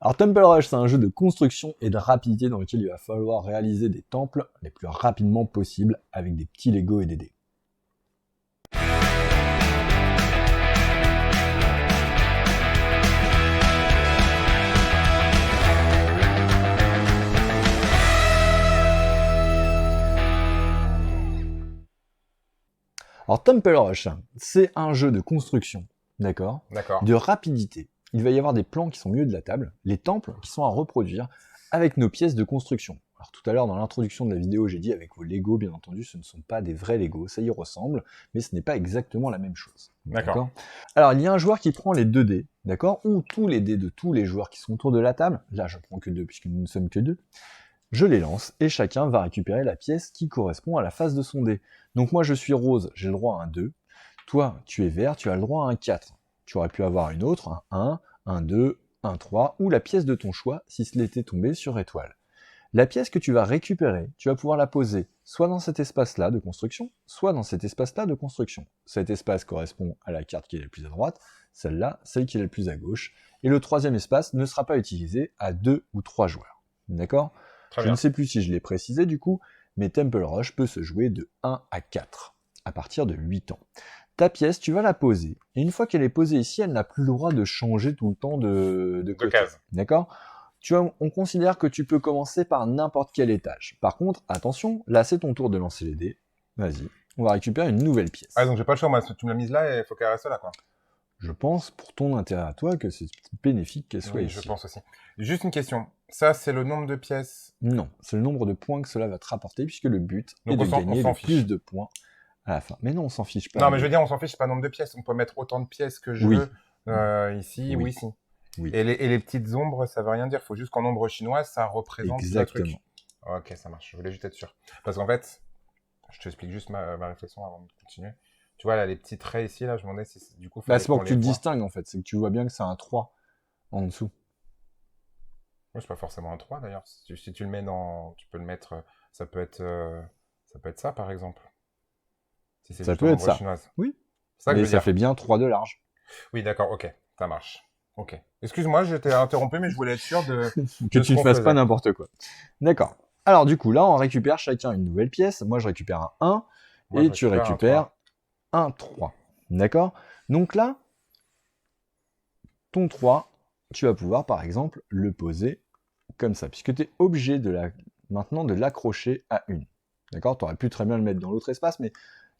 Alors Temple Rush, c'est un jeu de construction et de rapidité dans lequel il va falloir réaliser des temples les plus rapidement possible avec des petits Lego et des dés. Alors Temple Rush, c'est un jeu de construction, d'accord, D'accord. de rapidité. Il va y avoir des plans qui sont au milieu de la table, les temples qui sont à reproduire avec nos pièces de construction. Alors tout à l'heure dans l'introduction de la vidéo, j'ai dit avec vos Lego, bien entendu, ce ne sont pas des vrais Lego, ça y ressemble, mais ce n'est pas exactement la même chose. D'accord. Alors il y a un joueur qui prend les 2 dés, d'accord, ou tous les dés de tous les joueurs qui sont autour de la table. Là je prends que 2 puisque nous ne sommes que 2. Je les lance et chacun va récupérer la pièce qui correspond à la face de son dé. Donc moi je suis rose, j'ai le droit à un 2. Toi, tu es vert, tu as le droit à un 4. Tu aurais pu avoir une autre, un 1, un 2, un 3, ou la pièce de ton choix si ce l'était tombé sur étoile. La pièce que tu vas récupérer, tu vas pouvoir la poser soit dans cet espace-là de construction, soit dans cet espace-là de construction. Cet espace correspond à la carte qui est la plus à droite, celle-là, celle qui est la plus à gauche, et le troisième espace ne sera pas utilisé à 2 ou 3 joueurs. D'accord ? Très Je bien. ne sais plus si je l'ai précisé du coup, mais Temple Rush peut se jouer de 1 à 4, à partir de 8 ans. Ta pièce, tu vas la poser, et une fois qu'elle est posée ici, elle n'a plus le droit de changer tout le temps de côté. case. D'accord ? On considère que tu peux commencer par n'importe quel étage. Par contre, attention, là c'est ton tour de lancer les dés. Vas-y, on va récupérer une nouvelle pièce. Ah, donc j'ai pas le choix, moi. Tu me l'as mise là et il faut qu'elle reste là, quoi. Je pense, pour ton intérêt à toi, que c'est bénéfique qu'elle soit Oui, ici. je pense aussi. Juste une question. Ça, c'est le nombre de pièces. Non, c'est le nombre de points que cela va te rapporter, puisque le but est Donc de on s'en gagner le fiche. plus de points à la fin. Mais non, on s'en fiche pas. Non, mais je veux dire, on s'en fiche, c'est pas le nombre de pièces. On peut mettre autant de pièces que je Oui. veux ici ou Oui. ici. Oui. Et les petites ombres, ça veut rien dire. Il faut juste qu'en ombre chinoise, ça représente le truc. Exactement. Ok, ça marche. Je voulais juste être sûr. Parce qu'en fait, je t'explique juste ma réflexion avant de continuer. Tu vois, là, les petits traits ici, là, je me demandais si du coup... Là, c'est pour qu'on que tu les te voit. distingues, en fait. C'est que tu vois bien que c'est un 3 en dessous. Oui, c'est pas forcément un 3 d'ailleurs. Si tu le mets dans... Tu peux le mettre... Ça peut être ça, par exemple. Si c'est Ça juste peut en être ombre ça. chinoise. Oui. C'est ça que Mais je veux ça dire. fait bien 3 de large. Oui, d'accord, ok. Ça marche. Ok. Excuse-moi, je t'ai interrompu, mais je voulais être sûr de... Que de ce tu ne qu'on fasses pas faisait. n'importe quoi. D'accord. Alors, du coup, là, on récupère chacun une nouvelle pièce. Moi, je récupère un 1 Moi, et je tu récupère un récupères un 3. D'accord ? Donc là, ton 3, tu vas pouvoir, par exemple, le poser comme ça, puisque tu es obligé maintenant de l'accrocher à une. D'accord ? Tu aurais pu très bien le mettre dans l'autre espace, mais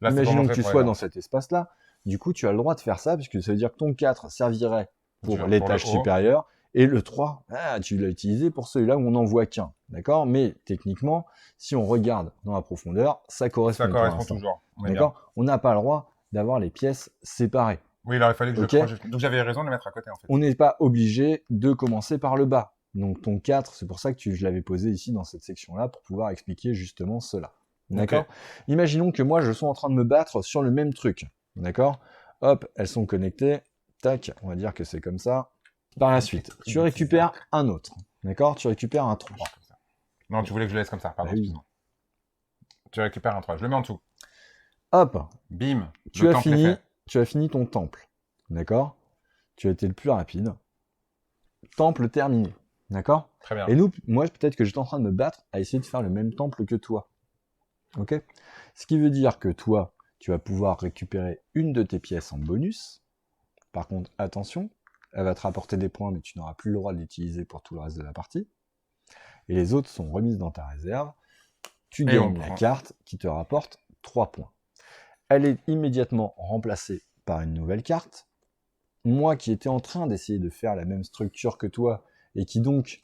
Là, c'est pour imaginons que montrer tu pour sois les dans gens. cet espace-là. Du coup, tu as le droit de faire ça, puisque ça veut dire que ton 4 servirait pour Pour l'étage le haut. supérieur, et le 3, tu l'as utilisé pour celui-là où on n'en voit qu'un. D'accord ? Mais techniquement, si on regarde dans la profondeur, ça correspond Ça pour correspond l'instant. toujours. On est bien. D'accord ? On n'a pas le droit d'avoir les pièces séparées. Oui, alors il fallait que je Ok. le croie juste. Donc j'avais raison de les mettre à côté, en fait. On n'est pas obligé de commencer par le bas. Donc ton 4, c'est pour ça que je l'avais posé ici dans cette section-là, pour pouvoir expliquer justement cela. D'accord ? Ok. Imaginons que moi, je sois en train de me battre sur le même truc. D'accord ? Hop, elles sont connectées. Tac, on va dire que c'est comme ça. Par la suite, tu récupères un autre. D'accord ? Tu récupères un 3. Comme ça. Non, tu voulais que je le laisse comme ça. Pardon, Bah oui. excuse-moi. Tu récupères un 3. Je le mets en dessous. Hop, Bim. tu Le as temple est fini, fait. tu as fini ton temple. D'accord ? Tu as été le plus rapide. Temple terminé. D'accord ? Très bien. Et nous, moi, peut-être que j'étais en train de me battre à essayer de faire le même temple que toi. Ok ? Ce qui veut dire que toi, tu vas pouvoir récupérer une de tes pièces en bonus. Par contre, attention, elle va te rapporter des points, mais tu n'auras plus le droit de l'utiliser pour tout le reste de la partie. Et les autres sont remises dans ta réserve. Tu Et on gagnes la prend. carte qui te rapporte 3 points. Elle est immédiatement remplacée par une nouvelle carte. Moi qui étais en train d'essayer de faire la même structure que toi, et qui donc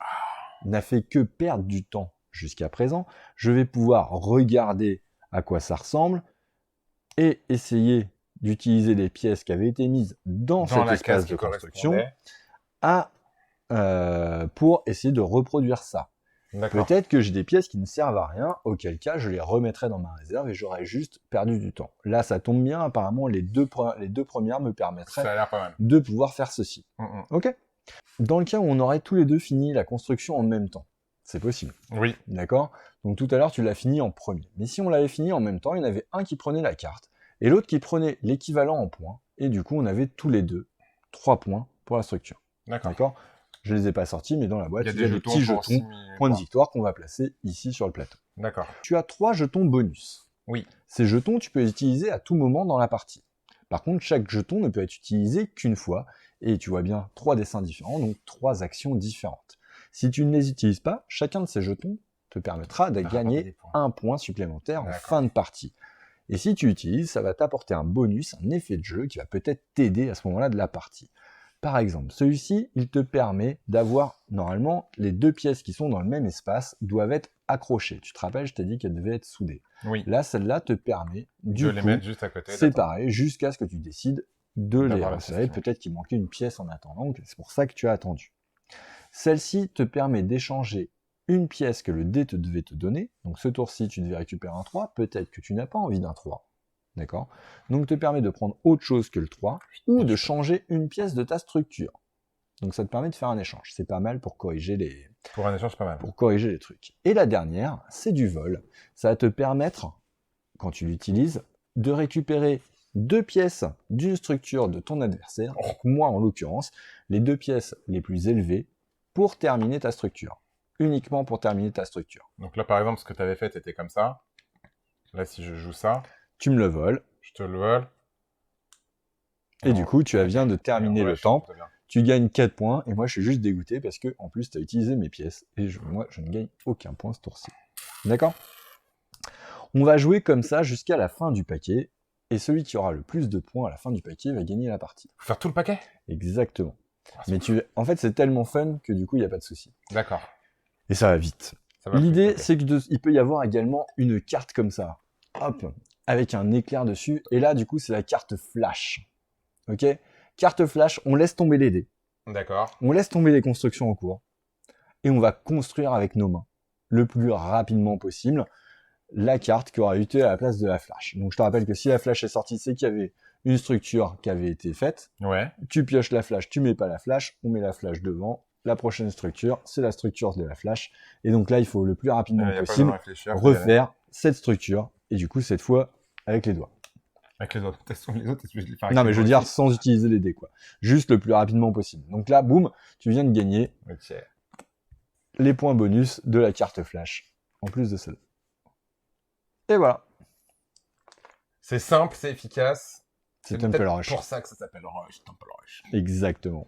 n'a fait que perdre du temps jusqu'à présent, je vais pouvoir regarder à quoi ça ressemble et essayer d'utiliser les pièces qui avaient été mises dans cet la espace case de qui construction correspondait. pour essayer de reproduire ça. D'accord. Peut-être que j'ai des pièces qui ne servent à rien, auquel cas je les remettrai dans ma réserve et j'aurais juste perdu du temps. Là, ça tombe bien, apparemment, les deux premières me Ça permettraient a l'air pas mal. de pouvoir faire ceci. Mm. Ok ? Dans le cas où on aurait tous les deux fini la construction en même temps, c'est possible. Oui. D'accord ? Donc tout à l'heure, tu l'as fini en premier. Mais si on l'avait fini en même temps, il y en avait un qui prenait la carte et l'autre qui prenait l'équivalent en points. Et du coup, on avait tous les deux 3 points pour la structure. D'accord. D'accord ? Je les ai pas sortis, mais dans la boîte, Il y a il y a des petits pour jetons, 6 000 points de points. victoire qu'on va placer ici sur le plateau. D'accord. Tu as 3 jetons bonus. Oui. Ces jetons, tu peux les utiliser à tout moment dans la partie. Par contre, chaque jeton ne peut être utilisé qu'une fois, et tu vois bien 3 dessins différents, donc 3 actions différentes. Si tu ne les utilises pas, chacun de ces jetons te permettra de rapporter des gagner points. un point supplémentaire en D'accord. fin de partie. Et si tu utilises, ça va t'apporter un bonus, un effet de jeu qui va peut-être t'aider à ce moment-là de la partie. Par exemple, celui-ci, il te permet d'avoir, normalement, les 2 pièces qui sont dans le même espace doivent être accrochées. Tu te rappelles, je t'ai dit qu'elles devaient être soudées. Oui. Là, celle-là te permet, du De coup, les mettre juste à côté. séparées jusqu'à ce que tu décides de les D'avoir la resserrer. pièce. Peut-être qu'il manquait une pièce en attendant, donc c'est pour ça que tu as attendu. Celle-ci te permet d'échanger une pièce que le dé te devait te donner. Donc ce tour-ci, tu devais récupérer un 3. Peut-être que tu n'as pas envie d'un 3. D'accord? Donc te permet de prendre autre chose que le 3 ou de changer une pièce de ta structure. Donc ça te permet de faire un échange. C'est pas mal pour corriger les, Pour un échange, pas mal. trucs. Et la dernière, c'est du vol. Ça va te permettre, quand tu l'utilises, de récupérer 2 pièces d'une structure de ton adversaire, donc moi en l'occurrence, les 2 pièces les plus élevées pour terminer ta structure. Uniquement pour terminer ta structure. Donc là, par exemple, ce que tu avais fait était comme ça. Là, si je joue ça, Tu me le voles, je te le vole. et du coup, tu viens de terminer le temple. Tu gagnes 4 points, et moi je suis juste dégoûté parce que, en plus, tu as utilisé mes pièces, et moi je ne gagne aucun point ce tour-ci. D'accord? On va jouer comme ça jusqu'à la fin du paquet, et celui qui aura le plus de points à la fin du paquet va gagner la partie. Faut faire tout le paquet? Exactement. Ah, Mais en fait, c'est tellement fun que du coup, il n'y a pas de souci. D'accord. Et ça va vite. Ça va L'idée, plus, ok. c'est qu'il peut y avoir également une carte comme ça. Hop, avec un éclair dessus. Et là, du coup, c'est la carte flash. Ok? Carte flash, on laisse tomber les dés. D'accord. On laisse tomber les constructions en cours. Et on va construire avec nos mains, le plus rapidement possible, la carte qui aura été à la place de la flash. Donc je te rappelle que si la flash est sortie, c'est qu'il y avait une structure qui avait été faite. Ouais. Tu pioches la flash, tu mets pas la flash, on met la flash devant. La prochaine structure, c'est la structure de la flash. Et donc là, il faut le plus rapidement Y a pas besoin possible de réfléchir, faut y aller. refaire cette structure. Et du coup, cette fois, avec les doigts. Avec les autres. Les autres, je vais les faire avec Non, les mais je veux doigts dire aussi. sans utiliser les dés, quoi. Juste le plus rapidement possible. Donc là, boum, tu viens de gagner Ok. les points bonus de la carte flash, en plus de celle. Et voilà. C'est simple, c'est efficace. C'est peut-être Temple Rush. pour ça que ça s'appelle Rush, Temple Rush. Exactement.